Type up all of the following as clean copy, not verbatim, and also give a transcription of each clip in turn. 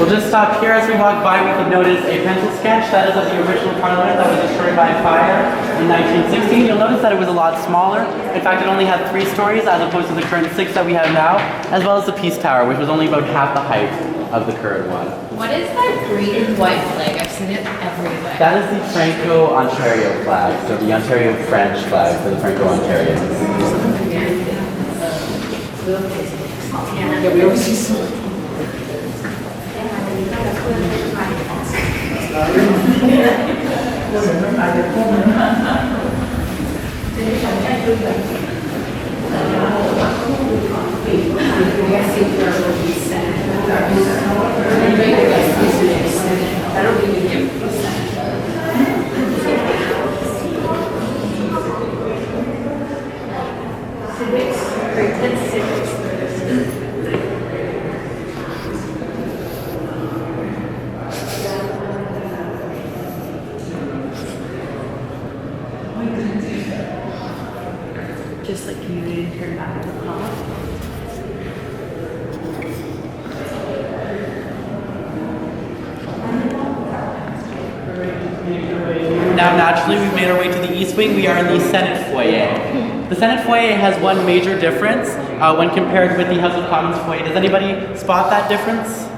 We'll just stop here. As we walk by, we can notice a pencil sketch that is of the original Parliament that was destroyed by fire in 1916. You'll notice that it was a lot smaller. In fact, it only had 3 stories as opposed to the current 6 that we have now, as well as the Peace Tower, which was only about half the height of the current one. What is that green and white flag? I've seen it everywhere. That is the Franco-Ontario flag, so the Ontario-French flag for the Franco-Ontarians. Yeah, we always see some. Just like you turn back to the car. Now, naturally, we've made our way to the East Wing. We are in the Senate foyer. The Senate foyer has one major difference when compared with the House of Commons foyer. Does anybody spot that difference?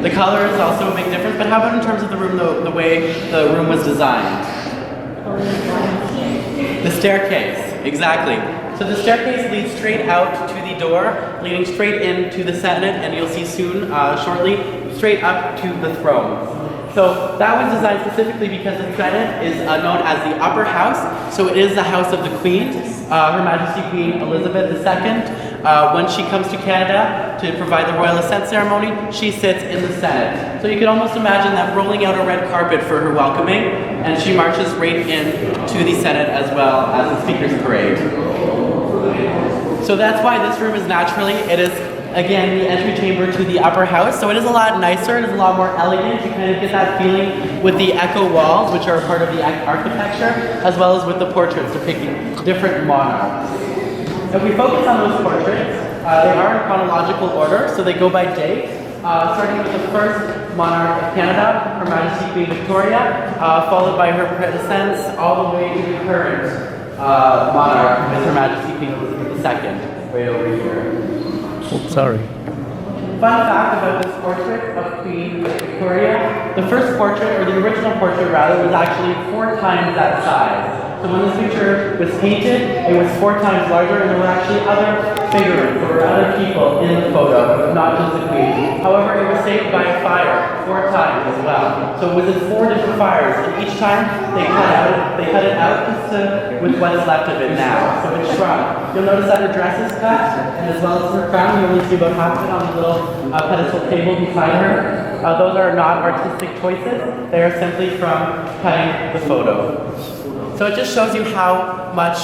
The color is also a big difference, but how about in terms of the room, the way the room was designed? The staircase, exactly. So the staircase leads straight out to the door, leading straight into the Senate, and you'll see soon, shortly, straight up to the throne. So that was designed specifically because the Senate is known as the upper house, so it is the house of the Queen, Her Majesty Queen Elizabeth II. When she comes to Canada to provide the royal assent ceremony, she sits in the Senate. So you can almost imagine that rolling out a red carpet for her welcoming, and she marches right in to the Senate as well as the Speaker's Parade. So that's why this room is naturally, it is again the entry chamber to the upper house. So it is a lot nicer, it is a lot more elegant. You kind of get that feeling with the echo walls, which are part of the architecture, as well as with the portraits depicting different monarchs. If we focus on those portraits, they are in chronological order, so they go by date, starting with the first monarch of Canada, Her Majesty Queen Victoria, followed by her predecessors, all the way to the current monarch, Her Majesty Queen Elizabeth II, right over here. Oops, sorry. Fun fact about this portrait of Queen Victoria, the first portrait, or the original portrait rather, was actually 4 times that size. So when this picture was painted, it was 4 times larger, and there were actually other figurines, there were other people in the photo, not just the Queen. However, it was saved by a fire 4 times as well. So it was in 4 different fires, and each time they cut it out just with what is left of it now. So it shrunk. You'll notice that her dress is cut, and as well as her crown, you only see about half of it on the little pedestal table beside her. Those are not artistic choices. They are simply from cutting the photo. So it just shows you how much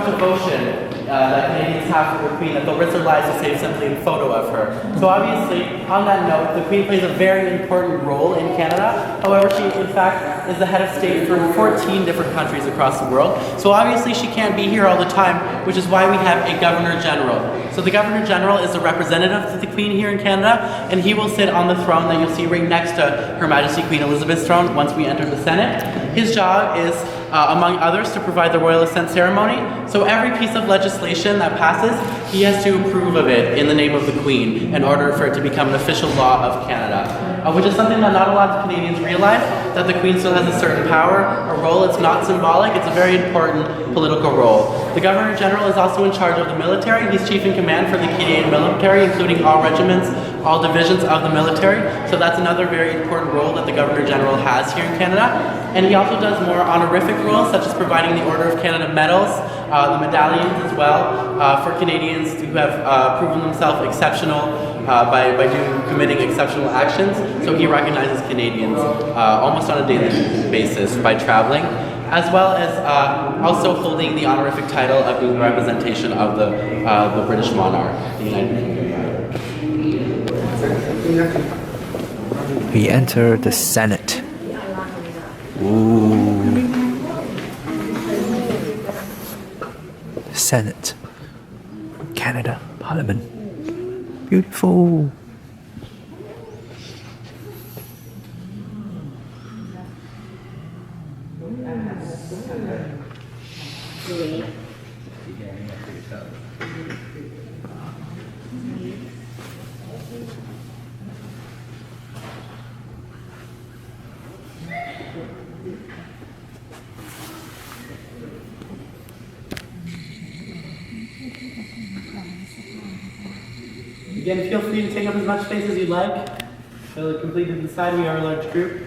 devotion that Canadians have for the Queen, that they'll risk their lives to save simply a photo of her. So obviously, on that note, the Queen plays a very important role in Canada. However, she in fact is the head of state for 14 different countries across the world. So obviously she can't be here all the time, which is why we have a Governor General. So the Governor General is the representative of the Queen here in Canada, and he will sit on the throne that you'll see right next to Her Majesty Queen Elizabeth's throne once we enter the Senate. His job is, among others, to provide the royal assent ceremony. So every piece of legislation that passes, he has to approve of it in the name of the Queen in order for it to become an official law of Canada, which is something that not a lot of Canadians realize, that the Queen still has a certain power, a role. It's not symbolic, it's a very important political role. The Governor General is also in charge of the military. He's chief in command for the Canadian military, including all regiments, all divisions of the military. So that's another very important role that the Governor General has here in Canada. And he also does more honorific roles, such as providing the Order of Canada medals, the medallions as well, for Canadians who have proven themselves exceptional by committing exceptional actions. So he recognizes Canadians almost on a daily basis by traveling, as well as also holding the honorific title of being the representation of the British monarch, the United Kingdom. We enter the Senate. Ooh. Senate. Canada. Parliament. Beautiful. Again, feel free to take up as much space as you'd like. Feel completely inside, we are a large group.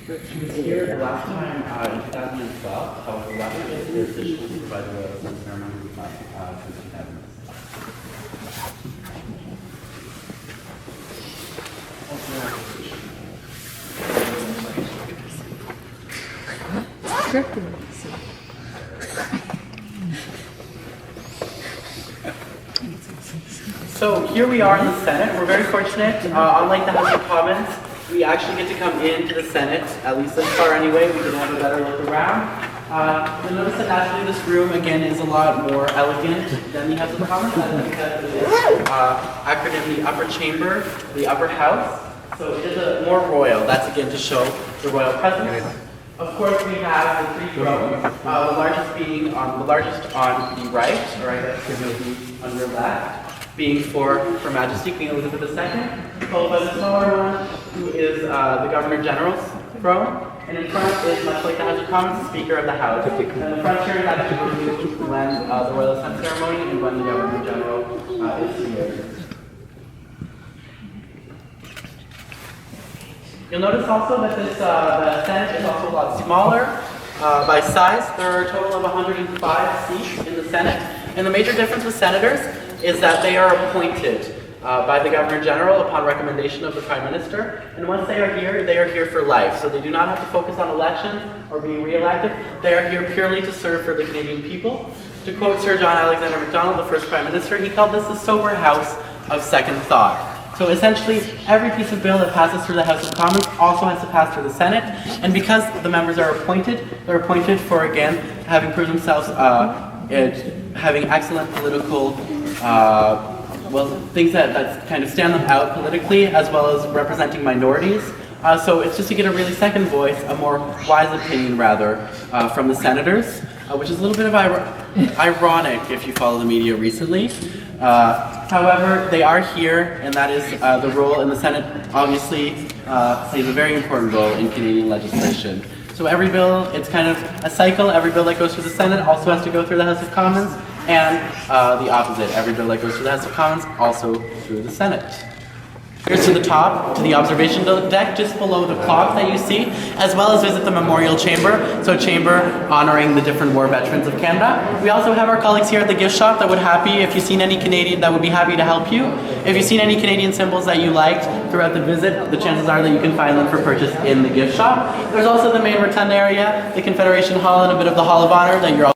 She was here the last time in 2012, however, last year she was officially supervised the royal ceremony since 2007. So here we are in the Senate. We're very fortunate. Unlike the House of Commons, we actually get to come into the Senate, at least this far anyway. We can have a better look around. You'll notice that naturally this room, again, is a lot more elegant than the House of Commons. I think that it is acronym the upper chamber, the upper house. So it is a more royal. That's again to show the royal presence. Of course, we have the three thrones, the largest being on the right, or I guess maybe on your left, being for Her Majesty Queen Elizabeth II, followed by the smaller one, who is the Governor General's throne, and in front is, much like the House of Commons, the Speaker of the House. And the front chair is actually used when the Royal Assent ceremony and when the Governor General is here. You'll notice also that this the Senate is also a lot smaller by size. There are a total of 105 seats in the Senate, and the major difference with senators is that they are appointed by the Governor General upon recommendation of the Prime Minister, and once they are here for life. So they do not have to focus on elections or being re-elected. They are here purely to serve for the Canadian people. To quote Sir John Alexander Macdonald, the first Prime Minister, he called this the sober house of second thought. So essentially, every piece of bill that passes through the House of Commons also has to pass through the Senate, and because the members are appointed, they're appointed for, again, having proved themselves having excellent political things that kind of stand them out politically, as well as representing minorities. So it's just to get a really second voice, a more wise opinion rather, from the senators, which is a little bit of ironic if you follow the media recently. However, they are here, and that is the role in the Senate obviously plays a very important role in Canadian legislation. So every bill, it's kind of a cycle. Every bill that goes through the Senate also has to go through the House of Commons, and the opposite. Every bill that goes through the House of Commons also through the Senate. Here's to the top, to the observation deck, just below the clock that you see, as well as visit the Memorial Chamber, so a chamber honoring the different war veterans of Canada. We also have our colleagues here at the gift shop that would if you've seen any Canadian, that would be happy to help you. If you've seen any Canadian symbols that you liked throughout the visit, the chances are that you can find them for purchase in the gift shop. There's also the main rotunda area, the Confederation Hall, and a bit of the Hall of Honor that you're